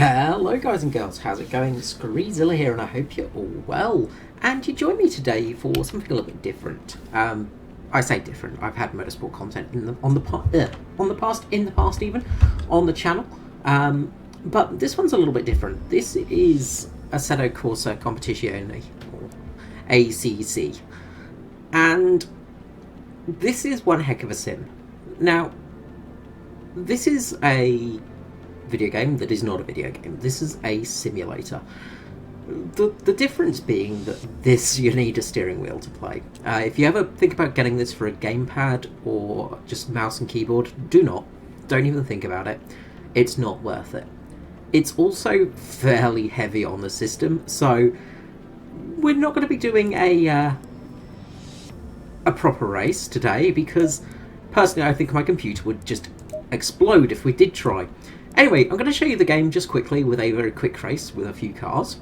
Hello guys and girls, how's it going? Screezilla here and I hope you're all well. And you join me today for something a little bit different. I say different, I've had motorsport content in the past even, on the channel. But this one's a little bit different. This is Assetto Corsa Competizione, or ACC. And this is one heck of a sim. Now, this is a video game that is not a video game. This is a simulator. The difference being that this, you need a steering wheel to play. If you ever think about getting this for a gamepad or just mouse and keyboard, don't even think about it. It's not worth it. It's also fairly heavy on the system, so we're not going to be doing a proper race today, because personally I think my computer would just explode if we did try. Anyway, I'm going to show you the game just quickly with a very quick race with a few cars.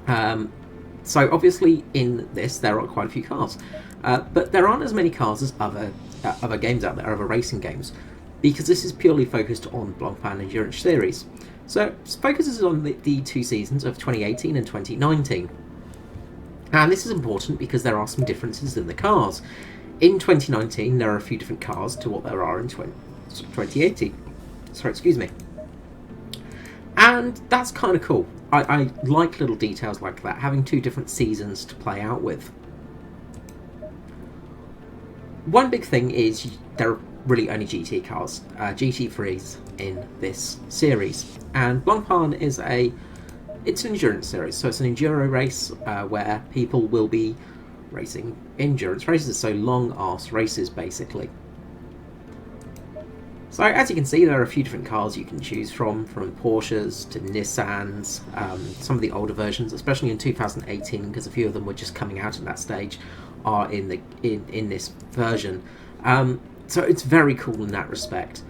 So obviously in this there are quite a few cars, but there aren't as many cars as other games out there, other racing games, because this is purely focused on Blancpain Endurance Series. So it focuses on the two seasons of 2018 and 2019. And this is important because there are some differences in the cars. In 2019 there are a few different cars to what there are in 2018. Sorry, excuse me. And that's kind of cool. I like little details like that, having two different seasons to play out with. One big thing is there are really only GT cars, GT3s in this series. And Blancpain is it's an endurance series, so it's an enduro race where people will be racing endurance races, so long arse races basically. So as you can see, there are a few different cars you can choose from Porsches to Nissans, some of the older versions, especially in 2018, because a few of them were just coming out at that stage, are in this version. So it's very cool in that respect.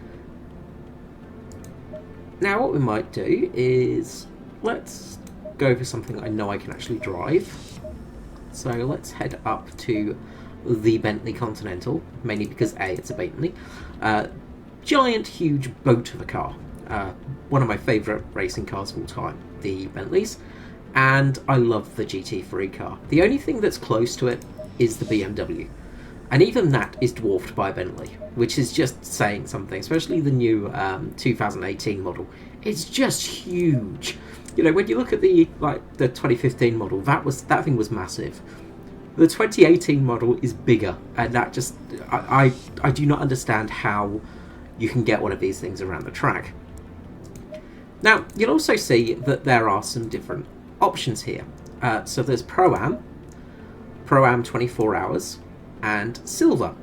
Now what we might do is, let's go for something I know I can actually drive. So let's head up to the Bentley Continental, mainly because A, it's a Bentley. Giant, huge boat of a car. One of my favourite racing cars of all time, the Bentleys. And I love the GT3 car. The only thing that's close to it is the BMW. And even that is dwarfed by a Bentley, which is just saying something, especially the new 2018 model. It's just huge. You know, when you look at the 2015 model, that thing was massive. The 2018 model is bigger, and that just I do not understand how you can get one of these things around the track. Now, you'll also see that there are some different options here. So there's Pro-Am 24 hours, and Silver.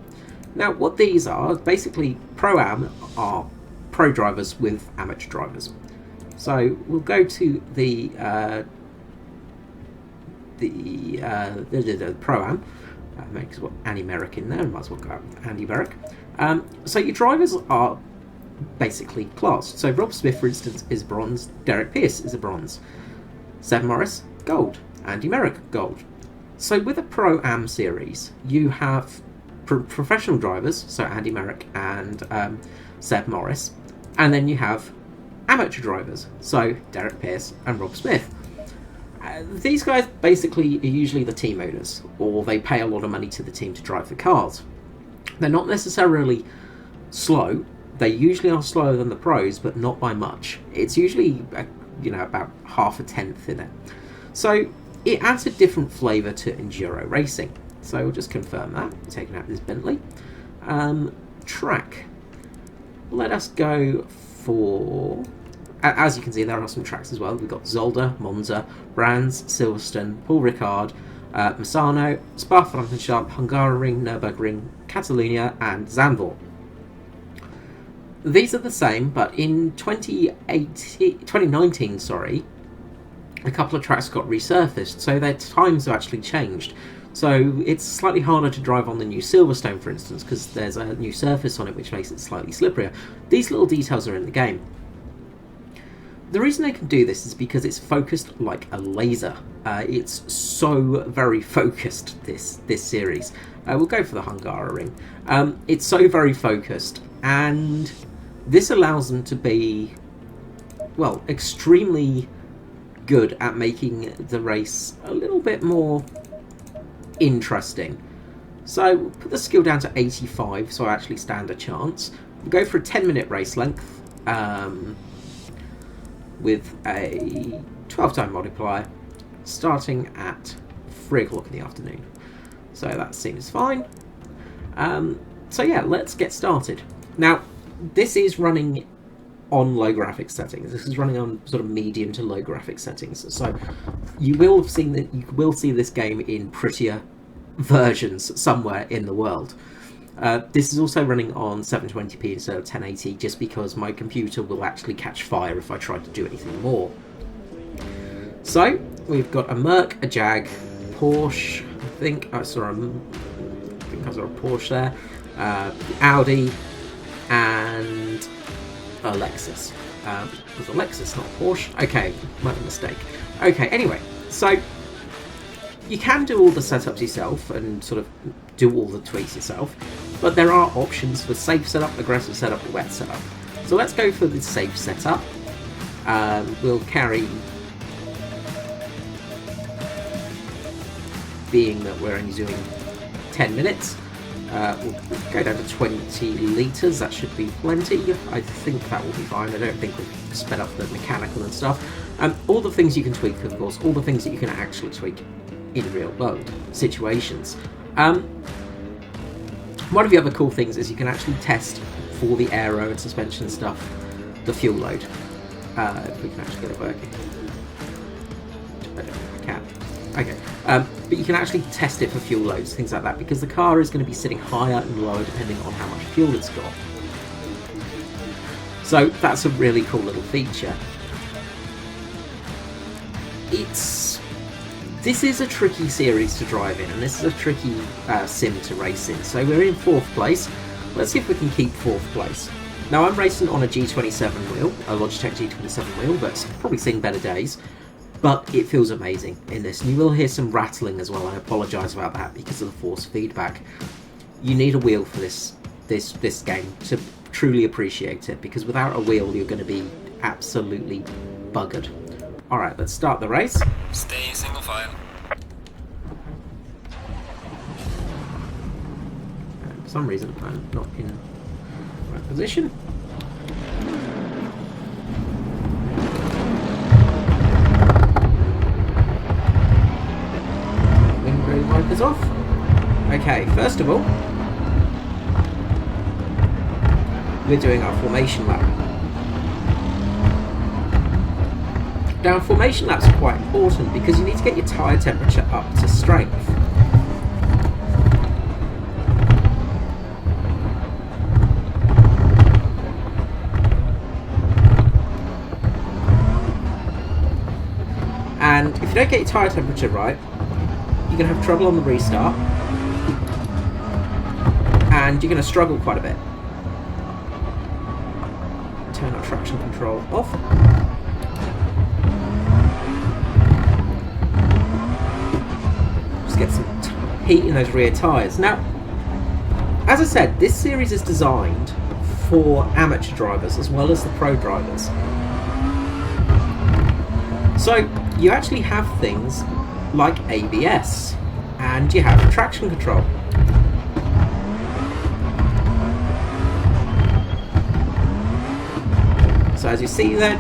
Now, what these are, basically, Pro-Am are pro drivers with amateur drivers. So we'll go to the Pro-Am. Makes Andy Merrick in there, might as well go out with Andy Merrick. So your drivers are basically classed. So Rob Smith, for instance, is bronze. Derek Pierce is a bronze. Seb Morris, gold. Andy Merrick, gold. So with a Pro-Am series, you have professional drivers, so Andy Merrick and Seb Morris, and then you have amateur drivers, so Derek Pierce and Rob Smith. These guys basically are usually the team owners, or they pay a lot of money to the team to drive the cars. They're not necessarily slow. They usually are slower than the pros, but not by much. It's usually about half a tenth in it. So it adds a different flavour to enduro racing. So we'll just confirm that. We're taking out this Bentley. Track. Let us go for... As you can see, there are some tracks as well. We've got Zolder, Monza, Brands, Silverstone, Paul Ricard, Misano, Spa-Francorchamps, Hungaroring, Nürburgring, Catalonia, and Zandvoort. These are the same, but in 2019, a couple of tracks got resurfaced, so their times have actually changed. So it's slightly harder to drive on the new Silverstone, for instance, because there's a new surface on it which makes it slightly slipperier. These little details are in the game. The reason they can do this is because it's focused like a laser. It's so very focused, this series. We'll go for the Hungaroring. It's so very focused, and this allows them to be well, extremely good at making the race a little bit more interesting. So we'll put the skill down to 85, so I actually stand a chance. We'll go for a 10-minute race length with a 12-time multiplier, starting at 3 o'clock in the afternoon. So that seems fine. So yeah, let's get started. Now, this is running on low graphics settings. This is running on sort of medium to low graphics settings. So you will have seen that you will see this game in prettier versions somewhere in the world. This is also running on 720p instead of 1080, just because my computer will actually catch fire if I try to do anything more. So we've got a Merc, a Jag, Porsche. I think I saw a Porsche there. Audi and a Lexus. It was a Lexus, not a Porsche. Okay, my mistake. Okay, anyway, so you can do all the setups yourself and sort of do all the tweaks yourself, but there are options for safe setup, aggressive setup, or wet setup. So let's go for the safe setup. We'll carry, being that we're only doing 10 minutes, we'll go down to 20 litres. That should be plenty. I think that will be fine. I don't think we've sped up the mechanical and stuff. All the things you can tweak, of course, all the things that you can actually tweak in real world situations. One of the other cool things is you can actually test for the aero and suspension stuff the fuel load. If we can actually get it working. I don't know if I can. Okay, but you can actually test it for fuel loads, things like that, because the car is going to be sitting higher and lower depending on how much fuel it's got. So that's a really cool little feature. This is a tricky series to drive in, and this is a tricky sim to race in. So we're in 4th place. Let's see if we can keep 4th place. Now I'm racing on a G27 wheel, a Logitech G27 wheel, that's probably seen better days. But it feels amazing in this. And you will hear some rattling as well. I apologise about that because of the force feedback. You need a wheel for this game to truly appreciate it, because without a wheel you're going to be absolutely buggered. Alright, let's start the race. Stay single file. For some reason I'm not in the right position. Wipers off. Okay, first of all, we're doing our formation lap. Now, formation laps are quite important because you need to get your tyre temperature up to strength. And if you don't get your tyre temperature right, you're going to have trouble on the restart, and you're going to struggle quite a bit. Turn our traction control off. Just get some heat in those rear tyres. Now, as I said, this series is designed for amateur drivers as well as the pro drivers. So you actually have things like ABS, and you have traction control. So as you see then,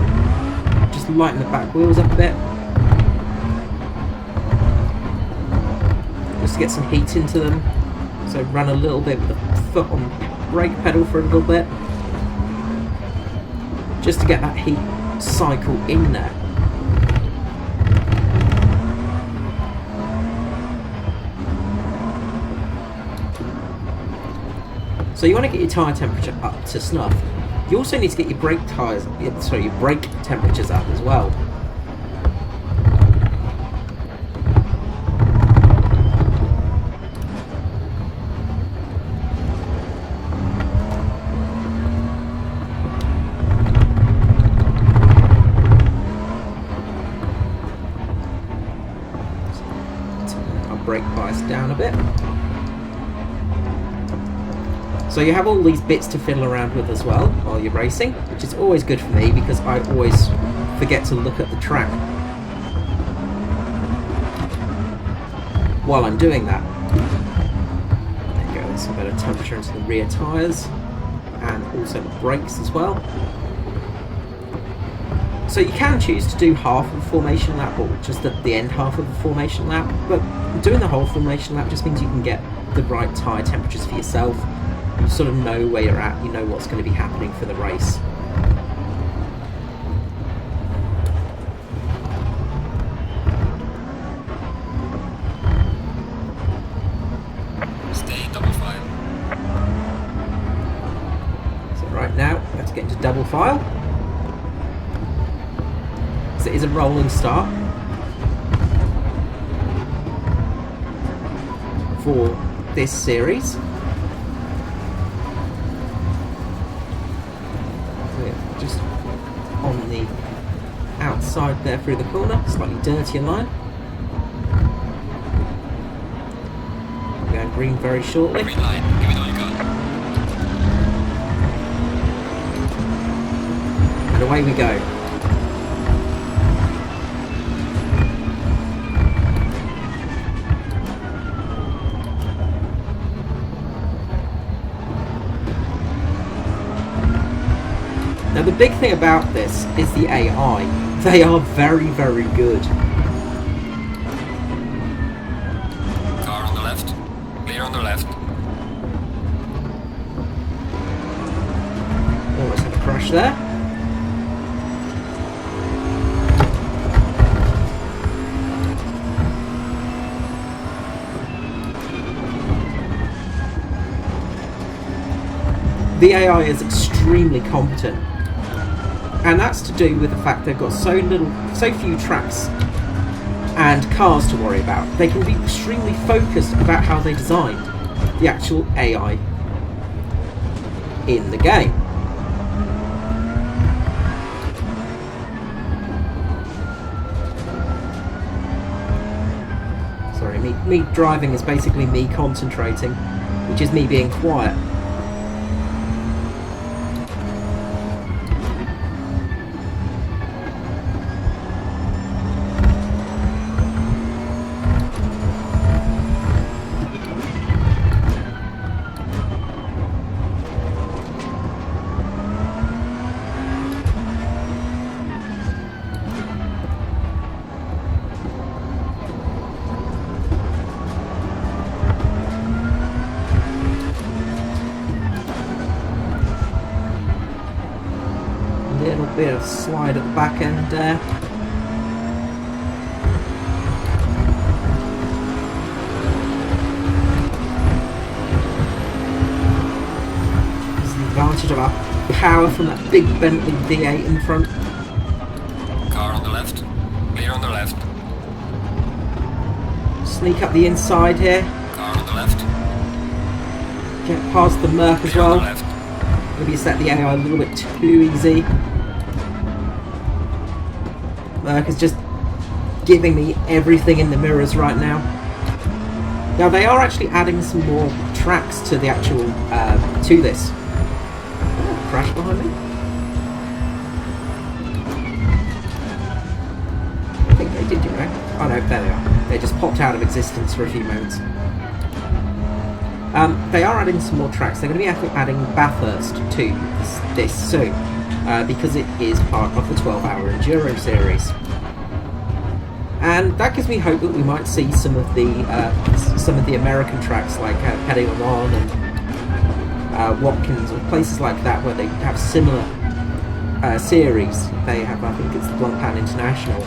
just lighten the back wheels up a bit, just to get some heat into them. So run a little bit with the foot on the brake pedal for a little bit, just to get that heat cycle in there. So you want to get your tyre temperature up to snuff. You also need to get your brake temperatures up as well. Turn our brake bias down a bit. So you have all these bits to fiddle around with as well while you're racing, which is always good for me because I always forget to look at the track while I'm doing that. There you go, some better temperature into the rear tyres and also the brakes as well. So you can choose to do half of a formation lap or just the end half of a formation lap, but doing the whole formation lap just means you can get the right tyre temperatures for yourself. You sort of know where you're at, you know what's going to be happening for the race. Stay in double file. So right now, let's get into double file. So it is a rolling start for this series. We're just on the outside there through the corner, slightly dirtier line. We're going green very shortly. Green line, give it all you got. And away we go. Now the big thing about this is the AI. They are very, very good. Car on the left. Clear on the left. Almost had a crash there. The AI is extremely competent. And that's to do with the fact they've got so few tracks and cars to worry about. They can be extremely focused about how they designed the actual AI in the game. Sorry, me driving is basically me concentrating, which is me being quiet. Little bit of slide at the back end there. There's the advantage of our power from that big Bentley V8 in front. Car on the left. Clear on the left. Sneak up the inside here. Car on the left. Get past the Merc as Clear on well. the left. Maybe set the AI a little bit too easy. Merc is just giving me everything in the mirrors right now. Now they are actually adding some more tracks to the actual to this. Oh, crash behind me. I think they did, you know. Oh no, there they are. They just popped out of existence for a few moments. They are adding some more tracks. They're going to be actually adding Bathurst to this soon, because it is part of the 12-hour Enduro series. And that gives me hope that we might see some of the American tracks like Petit Le Mans and Watkins, or places like that where they have similar series. They have, I think it's the Blancpain International.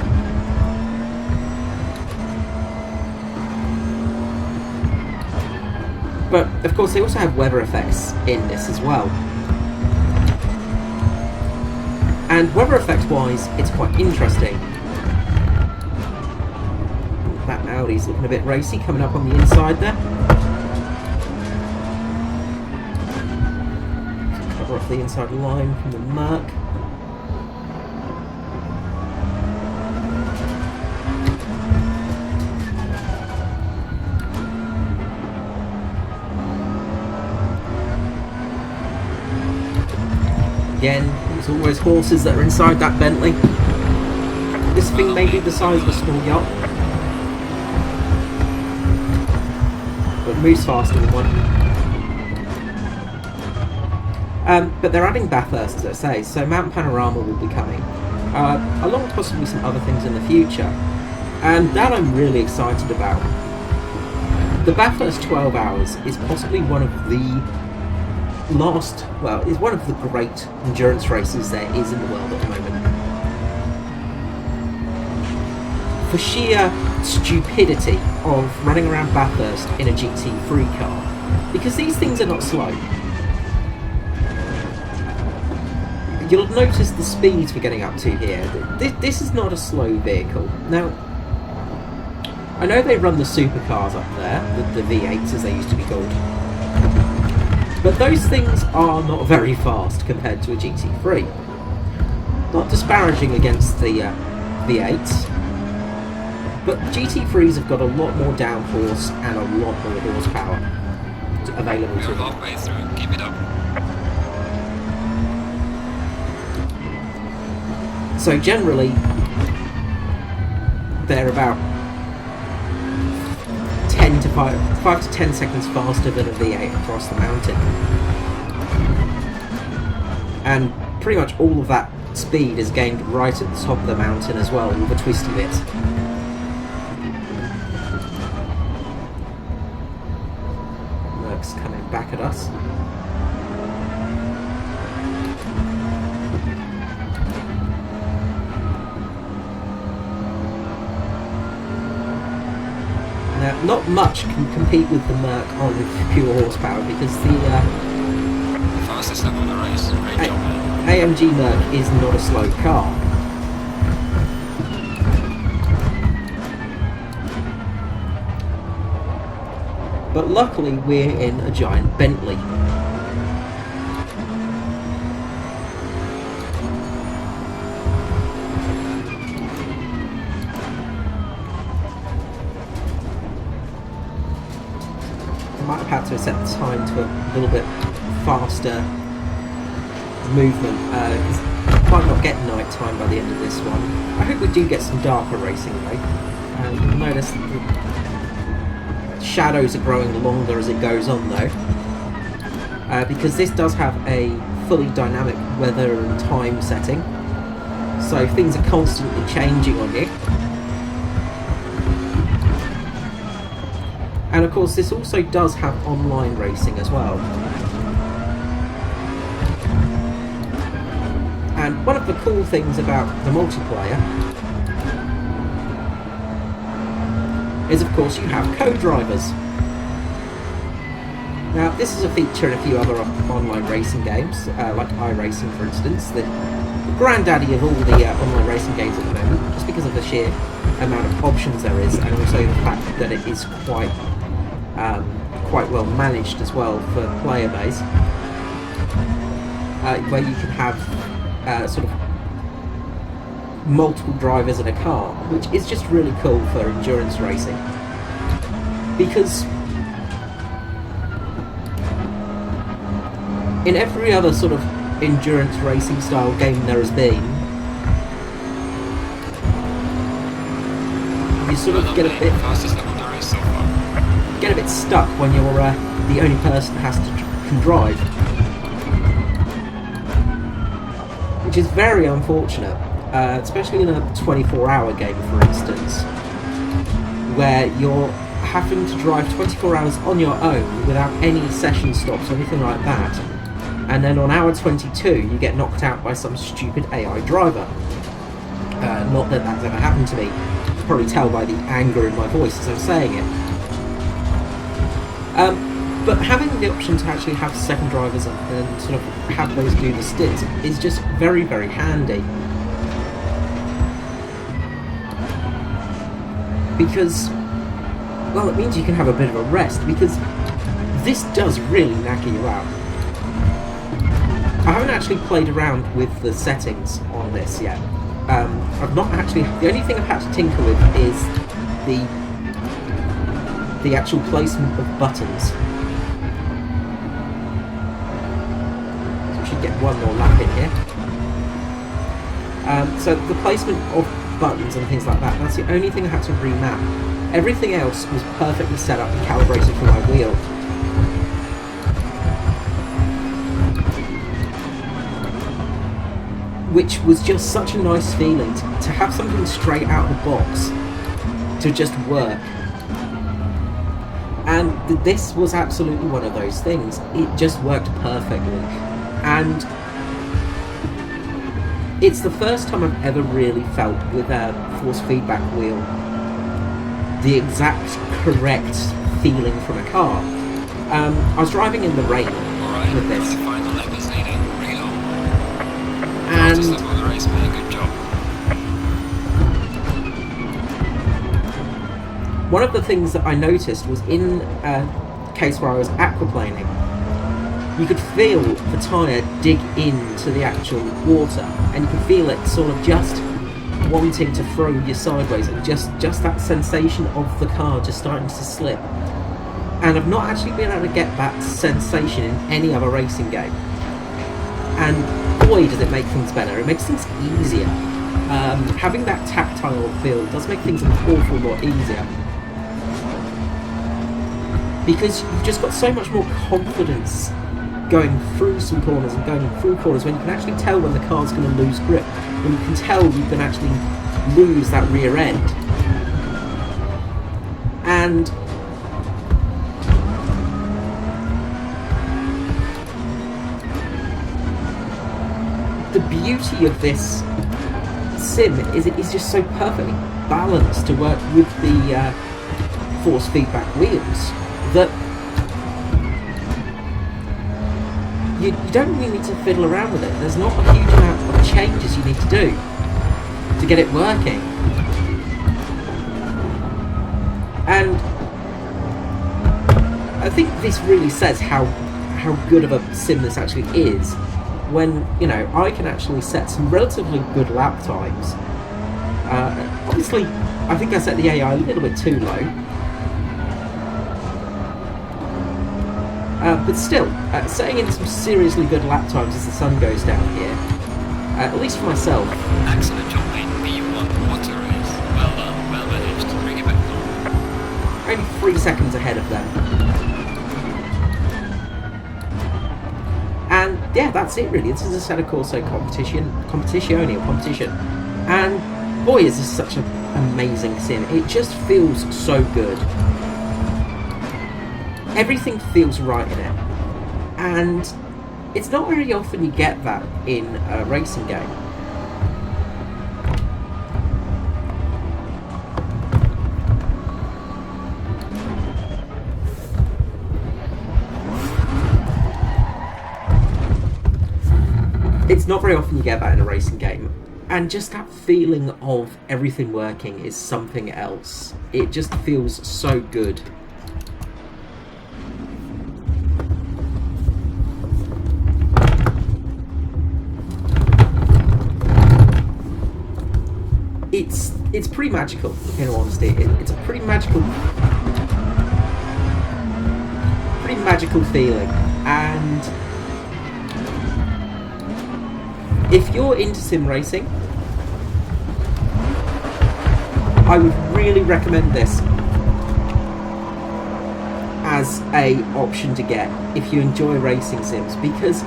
But, of course, they also have weather effects in this as well. And weather effect-wise, it's quite interesting. That Audi's looking a bit racy, coming up on the inside there. Cover off the inside line from the Merc. Again, it's always horses that are inside that Bentley. this thing may be the size of a small yacht, but moves faster than one. But they're adding Bathurst, as I say, so Mountain Panorama will be coming, along with possibly some other things in the future, and that I'm really excited about. The Bathurst 12 Hours is possibly one of the is one of the great endurance races there is in the world at the moment. For sheer stupidity of running around Bathurst in a GT3 car, because these things are not slow. You'll notice the speeds we're getting up to here. This is not a slow vehicle. Now, I know they run the supercars up there, the V8s as they used to be called, but those things are not very fast compared to a GT3. Not disparaging against the V8s, but GT3s have got a lot more downforce and a lot more horsepower available to You're them. halfway through. Keep it up. So generally, they're about 5 to 10 seconds faster than a V8 across the mountain. And pretty much all of that speed is gained right at the top of the mountain as well, with the twisty bits. Merc's coming back at us. Now, not much can compete with the Merc on pure horsepower because the Fastest lap of the race. Great job, man. AMG Merc is not a slow car. But luckily we're in a giant Bentley. Might have had to set the time to a little bit faster movement because might not get night time by the end of this one. I hope we do get some darker racing though. You'll notice the shadows are growing longer as it goes on though, because this does have a fully dynamic weather and time setting, so things are constantly changing on you. And of course this also does have online racing as well. And one of the cool things about the multiplayer is of course you have co-drivers. Now this is a feature in a few other online racing games, like iRacing for instance, the granddaddy of all the online racing games at the moment, just because of the sheer amount of options there is, and also the fact that it is quite well managed as well for player base, where you can have sort of multiple drivers in a car, which is just really cool for endurance racing, because in every other sort of endurance racing style game there has been, you sort of get a bit Fastest lap of the race so far. get a bit stuck when you're the only person that can drive, which is very unfortunate, especially in a 24-hour game, for instance, where you're having to drive 24 hours on your own without any session stops or anything like that, and then on hour 22 you get knocked out by some stupid AI driver. Not that that's ever happened to me. You can probably tell by the anger in my voice as I'm saying it. But having the option to actually have second drivers and sort of have those do the stints is just very, very handy. Because, well, it means you can have a bit of a rest, because this does really knacker you out. I haven't actually played around with the settings on this yet. I've not actually, the only thing I've had to tinker with is the actual placement of buttons. So we should get one more lap in here. So the placement of buttons and things like that. That's the only thing I had to remap. Everything else was perfectly set up and calibrated for my wheel. Which was just such a nice feeling to have something straight out of the box to just work. And this was absolutely one of those things. It just worked perfectly. And it's the first time I've ever really felt with a force feedback wheel the exact correct feeling from a car. I was driving in the rain with this. And one of the things that I noticed was in a case where I was aquaplaning, you could feel the tyre dig into the actual water, and you could feel it sort of just wanting to throw you sideways, and just that sensation of the car just starting to slip. And I've not actually been able to get that sensation in any other racing game. And boy, does it make things better. It makes things easier. Having that tactile feel does make things an awful lot easier. Because you've just got so much more confidence going through some corners and going through corners when you can actually tell when the car's going to lose grip. When you can tell you can actually lose that rear end. And the beauty of this sim is it is just so perfectly balanced to work with the force feedback wheels that you don't really need to fiddle around with it. There's not a huge amount of changes you need to do to get it working. And I think this really says how good of a sim this actually is, when, you know, I can actually set some relatively good lap times. Obviously, I think I set the AI a little bit too low. But still, setting in some seriously good lap times as the sun goes down here, at least for myself. Excellent job, mate. B1 water race. Well done, well managed. Bring it back on. Only 3 seconds ahead of them. And yeah, that's it really. This is a set of corsa competition. And boy, is this such an amazing sim. It just feels so good. Everything feels right in it, and it's not very often you get that in a racing game. It's not very often you get that in a racing game, and just that feeling of everything working is something else. It just feels so good. It's pretty magical, in all honesty. It's a pretty magical feeling. And if you're into sim racing, I would really recommend this as a option to get if you enjoy racing sims, because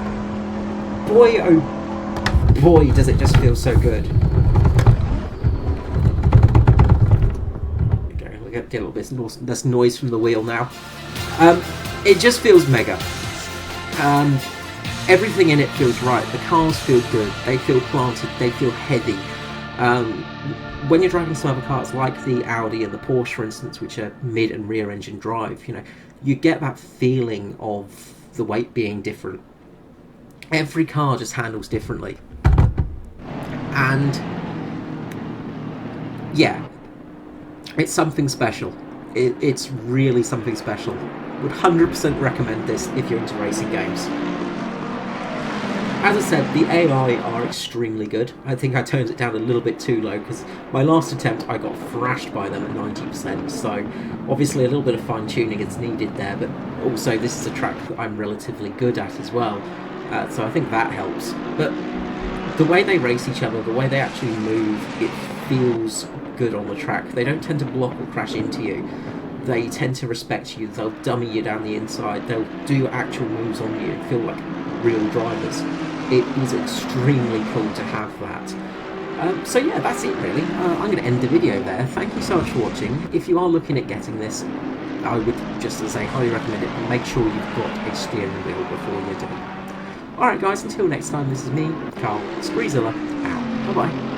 boy oh boy does it just feel so good. Get a little bit less noise from the wheel now. It just feels mega. Everything in it feels right. The cars feel good. They feel planted. They feel heavy. When you're driving some other cars like the Audi and the Porsche, for instance, which are mid and rear engine drive, you know, you get that feeling of the weight being different. Every car just handles differently. And yeah, it's something special. It's really something special. Would 100% recommend this if you're into racing games. As I said, the AI are extremely good. I think I toned it down a little bit too low because my last attempt I got thrashed by them at 90%, so obviously a little bit of fine tuning is needed there, but also this is a track that I'm relatively good at as well, so I think that helps. But the way they race each other, the way they actually move, it feels good on the track. They don't tend to block or crash into you. They tend to respect you. They'll dummy you down the inside. They'll do actual moves on you and feel like real drivers. It is extremely cool to have that. So yeah, that's it really. I'm going to end the video there. Thank you so much for watching. If you are looking at getting this, I would just to say highly recommend it. And make sure you've got a steering wheel before you do. Alright guys, until next time, this is me, Carl, Spreezilla, out. Bye bye.